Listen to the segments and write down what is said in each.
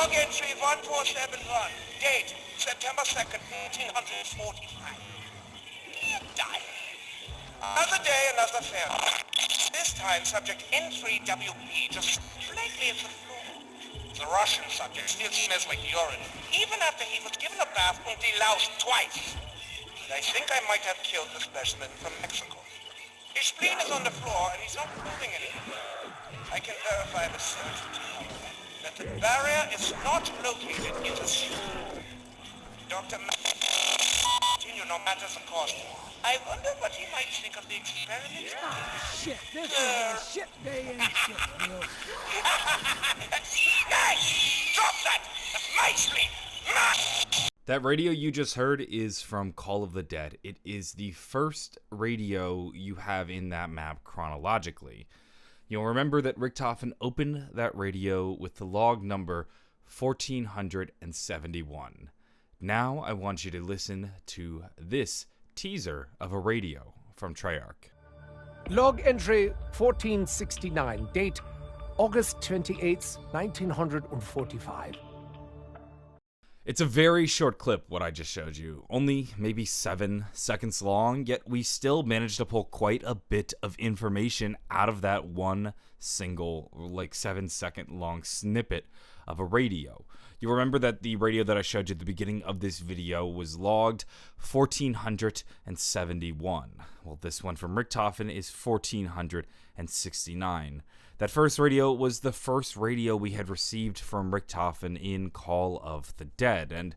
Log entry 1471. Date, September 2nd, 1945. Diary. Another day, another fair. This time, subject N3WP just slightly at the floor. The Russian subject still smells like urine, even after he was given a bath and deloused twice. I think I might have killed the specimen from Mexico. His spleen is on the floor, and he's not moving anymore. I can verify with certainty that the barrier is not located in the sewer. Dr. Continue no matter the cost. I wonder what he might think of the experiment. Shit, this is a shit day and shit, Neil. Nice! Drop that! That's my spleen! That radio you just heard is from Call of the Dead. It is the first radio you have in that map chronologically. You'll remember that Richtofen opened that radio with the log number 1471. Now I want you to listen to this teaser of a radio from Treyarch. Log entry 1469, date August 28th, 1945. It's a very short clip, what I just showed you. Only maybe 7 seconds long, yet we still managed to pull quite a bit of information out of that one single, 7-second long snippet of a radio. You remember that the radio that I showed you at the beginning of this video was logged 1471. Well, this one from Richtofen is 1469. That first radio was the first radio we had received from Richtofen in Call of the Dead, and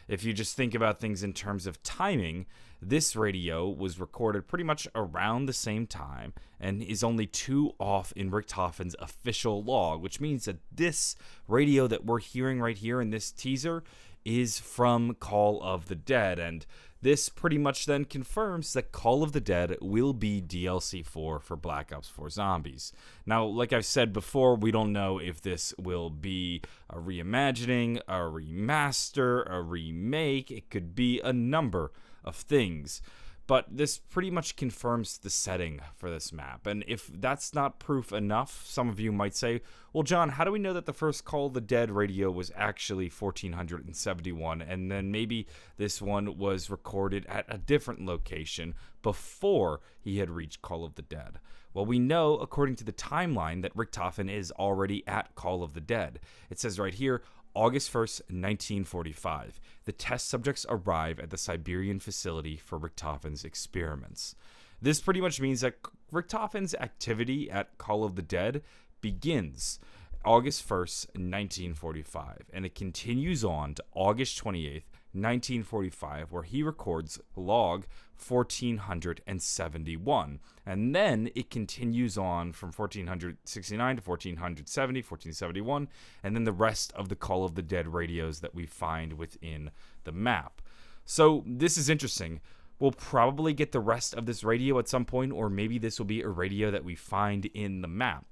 if you just think about things in terms of timing, this radio was recorded pretty much around the same time and is only 2 off in Richtofen's official log, which means that this radio that we're hearing right here in this teaser is from Call of the Dead, and this pretty much then confirms that Call of the Dead will be DLC 4 for Black Ops 4 Zombies. Now, like I've said before, we don't know if this will be a reimagining, a remaster, a remake. It could be a number of things. But this pretty much confirms the setting for this map. And if that's not proof enough, some of you might say, well, John, how do we know that the first Call of the Dead radio was actually 1471, and then maybe this one was recorded at a different location before he had reached Call of the Dead? Well, we know, according to the timeline, that Richtofen is already at Call of the Dead. It says right here, August 1st, 1945. The test subjects arrive at the Siberian facility for Richtofen's experiments. This pretty much means that Richtofen's activity at Call of the Dead begins August 1st, 1945, and it continues on to August 28th, 1945, where he records log 1471, and then it continues on from 1469 to 1470, 1471, and then the rest of the Call of the Dead radios that we find within the map. So this is interesting. We'll probably get the rest of this radio at some point, or maybe this will be a radio that we find in the map.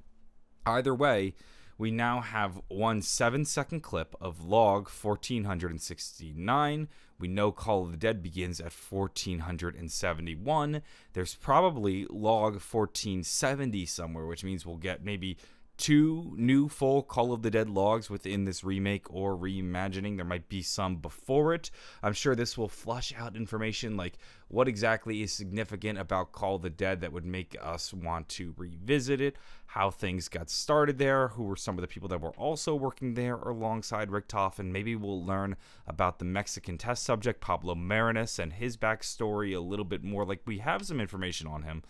Either way, we now have one 7-second clip of log 1469. We know Call of the Dead begins at 1471. There's probably log 1470 somewhere, which means we'll get maybe 2 new full Call of the Dead logs within this remake or reimagining. There might be some before it. I'm sure this will flush out information like what exactly is significant about Call of the Dead that would make us want to revisit it, how things got started there, who were some of the people that were also working there alongside Richtofen. Maybe we'll learn about the Mexican test subject, Pablo Marinas, and his backstory a little bit more. Like, we have some information on him,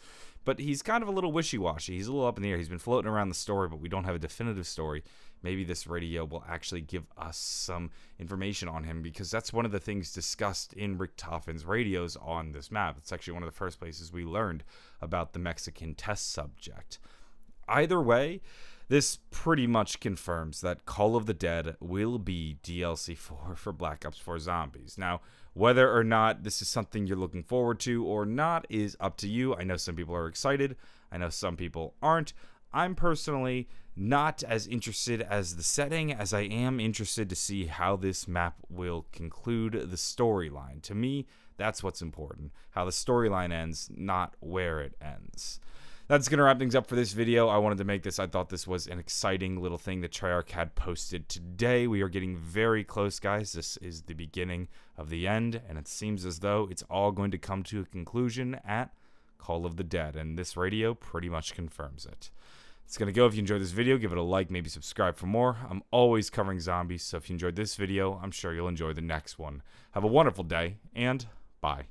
but he's kind of a little wishy-washy. He's a little up in the air. He's been floating around the story, but we don't have a definitive story. Maybe this radio will actually give us some information on him, because that's one of the things discussed in Richtofen's radios on this map. It's actually one of the first places we learned about the Mexican test subject. Either way, this pretty much confirms that Call of the Dead will be DLC 4 for Black Ops 4 Zombies. Now, whether or not this is something you're looking forward to or not is up to you. I know some people are excited. I know some people aren't. I'm personally not as interested as the setting as I am interested to see how this map will conclude the storyline. To me, that's what's important. How the storyline ends, not where it ends. That's going to wrap things up for this video. I wanted to make this. I thought this was an exciting little thing that Treyarch had posted today. We are getting very close, guys. This is the beginning of the end, and it seems as though it's all going to come to a conclusion at Call of the Dead, and this radio pretty much confirms it. It's going to go. If you enjoyed this video, give it a like, maybe subscribe for more. I'm always covering zombies, so if you enjoyed this video, I'm sure you'll enjoy the next one. Have a wonderful day, and bye.